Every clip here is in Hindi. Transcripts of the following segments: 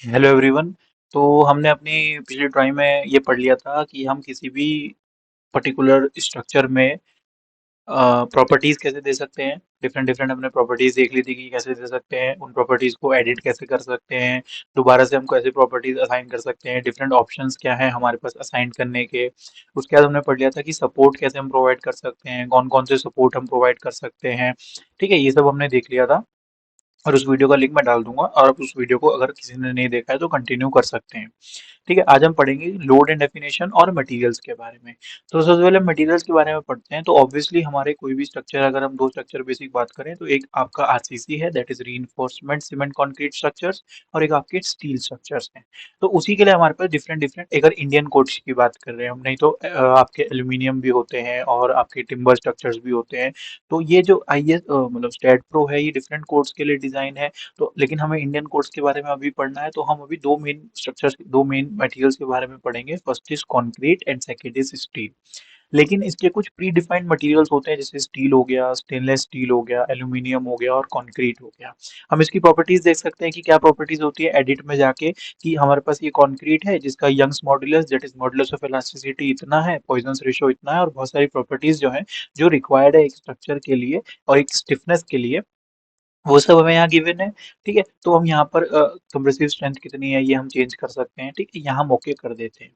Hello everyone. तो हमने अपनी पिछली ड्राइंग में ये पढ़ लिया था कि हम किसी भी पर्टिकुलर स्ट्रक्चर में प्रॉपर्टीज कैसे दे सकते हैं। डिफरेंट डिफरेंट हमने प्रॉपर्टीज देख ली थी कि कैसे दे सकते हैं, उन प्रॉपर्टीज को एडिट कैसे कर सकते हैं, दोबारा से हम कैसे प्रॉपर्टीज असाइन कर सकते हैं, डिफरेंट ऑप्शंस क्या हैं हमारे पास असाइन करने के। उसके बाद हमने पढ़ लिया था कि सपोर्ट कैसे हम प्रोवाइड कर सकते हैं, कौन कौन से सपोर्ट हम प्रोवाइड कर सकते हैं। ठीक है, ये सब हमने देख लिया था और उस वीडियो का लिंक मैं डाल दूंगा, और आप उस वीडियो को अगर किसी ने नहीं देखा है तो कंटिन्यू कर सकते हैं। ठीक है, आज हम पढ़ेंगे लोड एंड डेफिनेशन और मटेरियल्स के बारे में। तो सबसे पहले मटेरियल्स के बारे में पढ़ते हैं। तो ऑब्वियसली हमारे कोई भी स्ट्रक्चर, अगर हम दो स्ट्रक्चर बेसिक बात करें तो एक आपका आरसीसी है, that is reinforcement cement concrete structures, और एक आपके स्टील स्ट्रक्चर्स हैं। तो उसी के लिए हमारे पास डिफरेंट डिफरेंट, अगर इंडियन कोड्स की बात कर रहे हैं हम, नहीं तो आपके एल्यूमिनियम भी होते हैं और आपके टिम्बर स्ट्रक्चर्स भी होते हैं। तो ये जो आईएस मतलब स्टैट प्रो है, ये डिफरेंट कोड्स के लिए डिजाइन है। तो लेकिन हमें इंडियन कोड्स के बारे में अभी पढ़ना है, तो हम अभी दो मेन स्ट्रक्चर्स, दो मेन मटेरियल्स के बारे में पढ़ेंगे। First is concrete and second is steel. लेकिन इसके कुछ प्री डिफाइंड मटेरियल्स होते हैं, जैसे स्टील हो गया, स्टेनलेस स्टील हो गया, एल्यूमिनियम हो गया और कंक्रीट हो गया। हम इसकी प्रॉपर्टीज देख सकते हैं कि क्या प्रॉपर्टीज होती है एडिट में जाके, कि हमारे पास ये कंक्रीट है जिसका young's modulus, that is modulus of elasticity इतना है, पॉइजन रेशियो इतना है, और बहुत सारी प्रॉपर्टीज जो है जो रिक्वायर्ड है एक स्ट्रक्चर के लिए और एक स्टिफनेस के लिए, वो सब हमें यहाँ गिवन है। ठीक है, तो हम यहाँ पर कंप्रेसिव स्ट्रेंथ कितनी है ये हम चेंज कर सकते हैं। ठीक है, यहाँ ओके कर देते हैं।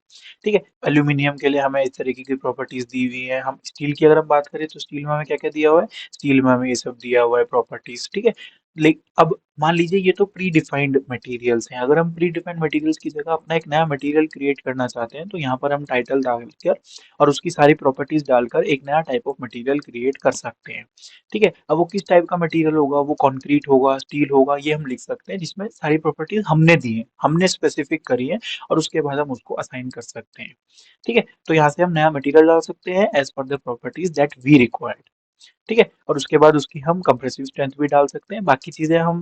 ठीक है, एल्यूमिनियम के लिए हमें इस तरीके की प्रॉपर्टीज दी हुई है। हम स्टील की अगर हम बात करें तो स्टील में हमें क्या क्या दिया हुआ है, स्टील में हमें ये सब दिया हुआ है प्रॉपर्टीज। ठीक है, लेकिन अब मान लीजिए ये तो प्री डिफाइंड मटेरियल्स हैं। अगर हम प्री डिफाइंड मटेरियल्स की जगह अपना एक नया मटेरियल क्रिएट करना चाहते हैं, तो यहाँ पर हम टाइटल डालकर और उसकी सारी प्रॉपर्टीज डालकर एक नया टाइप ऑफ मटेरियल क्रिएट कर सकते हैं। ठीक है, अब वो किस टाइप का मटेरियल होगा, वो कंक्रीट होगा, स्टील होगा, ये हम लिख सकते हैं, जिसमें सारी प्रॉपर्टीज हमने दी हैं, हमने स्पेसिफिक करी है, और उसके बाद हम उसको असाइन कर सकते हैं। ठीक है, तो यहाँ से हम नया मटेरियल डाल सकते हैं as per the properties that we required. ठीक है, और उसके बाद उसकी हम कंप्रेसिव स्ट्रेंथ भी डाल सकते हैं। बाकी चीजें हम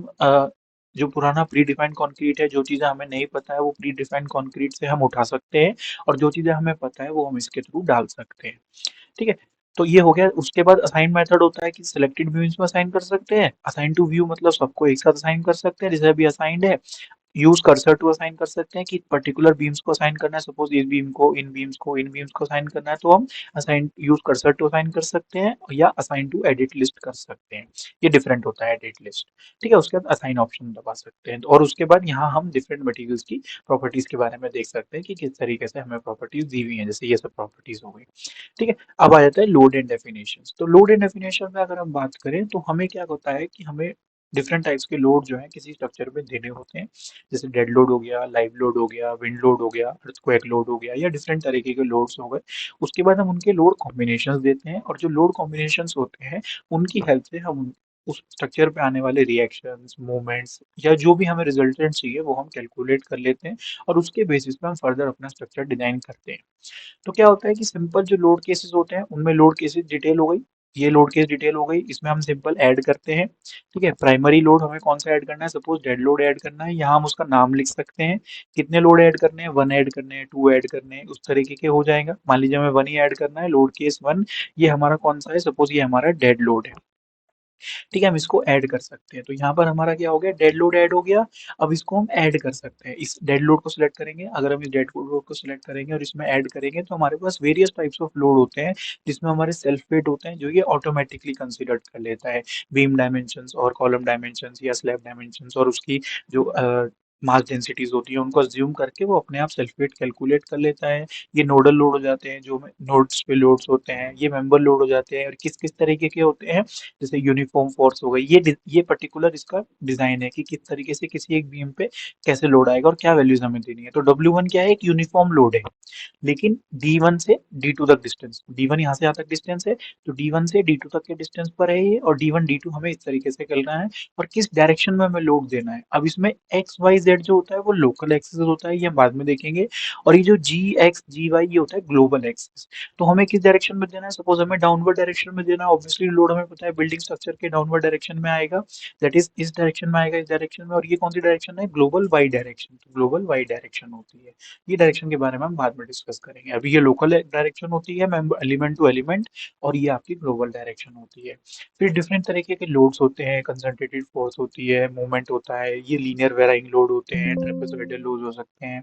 जो पुराना प्री डिफाइंड कंक्रीट है, जो चीजें हमें नहीं पता है वो प्री डिफाइंड कंक्रीट से हम उठा सकते हैं, और जो चीजें हमें पता है वो हम इसके थ्रू डाल सकते हैं। ठीक है, तो ये हो गया। उसके बाद असाइन मेथड होता है कि सिलेक्टेड व्यूज में असाइन कर सकते हैं। असाइन टू व्यू मतलब सबको एक साथ असाइन कर सकते हैं, जैसे अभी असाइंड है। यूज कर्सर टू असाइन कर सकते हैं कि पर्टिकुलर बीम्स को असाइन करना है, सपोज इस बीम को, इन बीम्स को, इन बीम्स को असाइन करना है, तो हम assign use cursor to assign कर सकते हैं, या असाइन टू एडिट लिस्ट कर सकते हैं। ये डिफरेंट होता है एडिट लिस्ट। ठीक है, उसके बाद असाइन ऑप्शन दबा सकते हैं, और उसके बाद यहाँ हम डिफरेंट मटेरियल्स की प्रॉपर्टीज के बारे में देख सकते हैं कि किस तरीके से हमें प्रॉपर्टीज दी हुई है, जैसे ये सब प्रॉपर्टीज हो गई। ठीक है, अब आ जाता है लोड एंड डेफिनेशन। तो लोड एंड डेफिनेशन में अगर हम बात करें तो हमें क्या होता है कि हमें डिफरेंट टाइप्स के लोड जो है किसी स्ट्रक्चर में देने होते हैं। जैसे डेड लोड हो गया, लाइव लोड हो गया, विंड लोड हो गया, अर्थक्वेक लोड हो गया, या डिफरेंट तरीके के लोड्स हो गए। उसके बाद हम उनके लोड कॉम्बिनेशंस देते हैं, और जो लोड कॉम्बिनेशंस होते हैं उनकी हेल्प से हम उस स्ट्रक्चर पे आने वाले रिएक्शंस, मूवमेंट्स, या जो भी हमें रिजल्टेंट चाहिए वो हम कैलकुलेट कर लेते हैं, और उसके बेसिस पे हम फर्दर अपना स्ट्रक्चर डिजाइन करते हैं। तो क्या होता है कि सिंपल जो लोड केसेस होते हैं उनमें लोड केसेस डिटेल हो गई, ये लोड केस डिटेल हो गई, इसमें हम सिंपल ऐड करते हैं। ठीक है, प्राइमरी लोड हमें कौन सा ऐड करना है, सपोज डेड लोड ऐड करना है, यहाँ हम उसका नाम लिख सकते हैं। कितने लोड ऐड करने हैं, वन ऐड करने हैं, टू ऐड करने हैं, उस तरीके के हो जाएगा। मान लीजिए हमें वन ही ऐड करना है, लोड केस वन। ये हमारा कौन सा है, सपोज ये हमारा डेड लोड है। ठीक है, हम इसको ऐड कर सकते हैं। तो यहाँ पर हमारा क्या हो गया, डेड लोड ऐड हो गया। अब इसको हम ऐड कर सकते हैं, इस डेड लोड को सिलेक्ट करेंगे। अगर हम इस डेड लोड को सिलेक्ट करेंगे और इसमें ऐड करेंगे, तो हमारे पास वेरियस टाइप्स ऑफ लोड होते हैं, जिसमें हमारे सेल्फ वेट होते हैं, जो ये ऑटोमेटिकली कंसिडर कर लेता है। बीम डायमेंशंस और कॉलम डायमेंशंस या स्लैब डायमेंशंस, और उसकी जो मास डेंसिटीज होती है उनको अज्यूम करके वो अपने आप सेल्फ वेट कैलकुलेट कर लेता है। ये नोडल लोड हो जाते हैं, जो नोड्स पे लोड्स होते हैं, ये मेंबर लोड हो जाते हैं, और किस किस तरीके के होते हैं, जैसे यूनिफॉर्म फोर्स हो गई। ये पर्टिकुलर इसका डिजाइन है कि किस तरीके से किसी एक बीम पे कैसे लोड आएगा और क्या वैल्यूज हमें देनी है। तो W1 क्या है, एक यूनिफॉर्म लोड है, लेकिन D1 से D2 तक डिस्टेंस, D1 यहाँ से यहाँ तक डिस्टेंस है, तो D1 से D2 तक के डिस्टेंस पर है ये, और D1 D2 हमें इस तरीके से करना है, और किस डायरेक्शन में हमें लोड देना है। अब इसमें एक्स वाई जेड जो होता है वो लोकल एक्सिस होता है, ये हम बाद में देखेंगे, और ये जो जी एक्स जी वाई ये होता है ग्लोबल एक्सिस। तो हमें किस डायरेक्शन में देना है, सपोज हमें डाउनवर्ड डायरेक्शन में देना है। ऑब्वियसली लोड हमें पता है बिल्डिंग स्ट्रक्चर के डाउनवर्ड डायरेक्शन में आएगा, दैट इज इस डायरेक्शन में आएगा, इस डायरेक्शन में। और ये कौन सी डायरेक्शन है, ग्लोबल वाई डायरेक्शन। तो ग्लोबल वाई डायरेक्शन होती है, ये डायरेक्शन के बारे में हम बाद में डिस्कस करेंगे। अभी ये लोकल डायरेक्शन होती है एलिमेंट टू एलिमेंट, और ये आपकी ग्लोबल डायरेक्शन होती है। फिर डिफरेंट तरीके के लोड्स होते हैं, कंसंट्रेटेड फोर्स होती है, मूवमेंट होता है, ये लीनियर वेराइंग लोड होते हैं, ट्रेपेजोइडल लोड हो सकते हैं,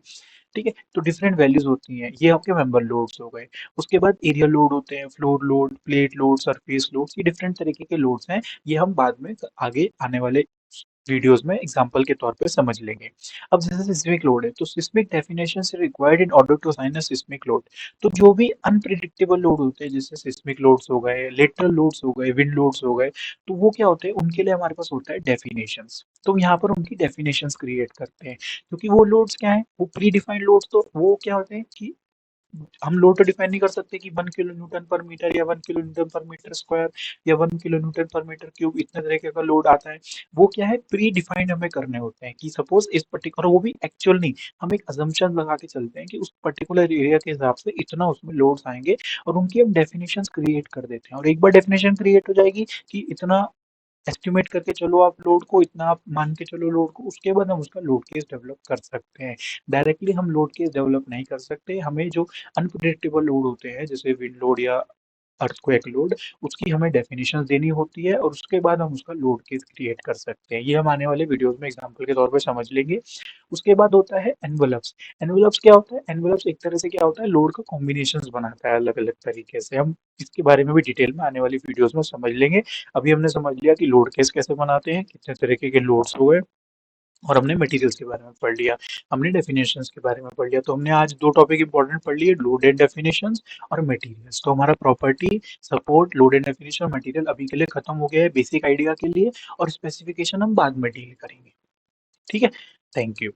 ठीक है? तो डिफरेंट वैल्यूज होती हैं, ये आपके मेंबर लोड्स हो गए। उसके बाद एरियल लोड होते हैं, floor load, plate load, surface load, ये डिफरेंट तरीके के लोड्स हैं। ये हम बाद में आगे आने वाले वीडियोस में एग्जांपल के तौर पे समझ लेंगे। अब जैसे सिस्मिक लोड है, तो सिस्मिक डेफिनेशन से required in order to assign a seismic load. तो जो भी अनप्रिडिक्टेबल लोड होते हैं, जैसे सिस्मिक लोड्स हो गए, लेटरल लोड्स हो गए, विंड लोड्स हो गए, तो वो क्या होते हैं, उनके लिए हमारे पास होता है डेफिनेशंस। तो यहाँ पर उनकी डेफिनेशंस क्रिएट करते हैं, क्योंकि वो लोड्स क्या है, वो प्री डिफाइंड लोड्स, तो वो क्या होते हैं कि हम लोड तो डिफाइन नहीं कर सकते कि 1 किलो न्यूटन पर मीटर या 1 किलो न्यूटन पर मीटर स्क्वायर या 1 किलो न्यूटन पर मीटर क्यूब, इतने तरीके का लोड आता है। वो क्या है, प्री डिफाइंड हमें करने होते हैं कि सपोज इस पर्टिकुलर, वो भी एक्चुअल नहीं, हम एक अजम्पशन लगा के चलते हैं कि उस पर्टिकुलर एरिया के हिसाब से इतना उसमें लोड्स आएंगे, और उनकी हम डेफिनेशंस क्रिएट कर देते हैं। और एक बार डेफिनेशन क्रिएट हो जाएगी कि इतना एस्टिमेट करके चलो, आप लोड को इतना आप मान के चलो लोड को, उसके बाद हम उसका लोड केस डेवलप कर सकते हैं। डायरेक्टली हम लोड केस डेवलप नहीं कर सकते, हमें जो अनप्रिडिक्टेबल लोड होते हैं, जैसे विंड लोड या अर्थक्वेक लोड, उसकी हमें डेफिनेशन देनी होती है, और उसके बाद हम उसका लोड केस क्रिएट कर सकते हैं। ये हम आने वाले वीडियोस में एग्जांपल के तौर पे समझ लेंगे। उसके बाद होता है एनवेलप्स। एनवेलप्स क्या होता है, एनवेलप्स एक तरह से क्या होता है, लोड का कॉम्बिनेशंस बनाता है अलग अलग तरीके से। हम इसके बारे में भी डिटेल में आने वाली वीडियोस में समझ लेंगे। अभी हमने समझ लिया कि लोड केस कैसे बनाते हैं, कितने तरीके के लोड्स हुए, और हमने मटेरियल्स के बारे में पढ़ लिया, हमने डेफिनेशंस के बारे में पढ़ लिया। तो हमने आज दो टॉपिक इंपॉर्टेंट पढ़ लिए, लोड एंड डेफिनेशंस और मटेरियल्स। तो हमारा property, support, load and definition, material अभी के लिए खत्म हो गया है बेसिक आइडिया के लिए, और स्पेसिफिकेशन हम बाद में डील करेंगे। ठीक है, थैंक यू।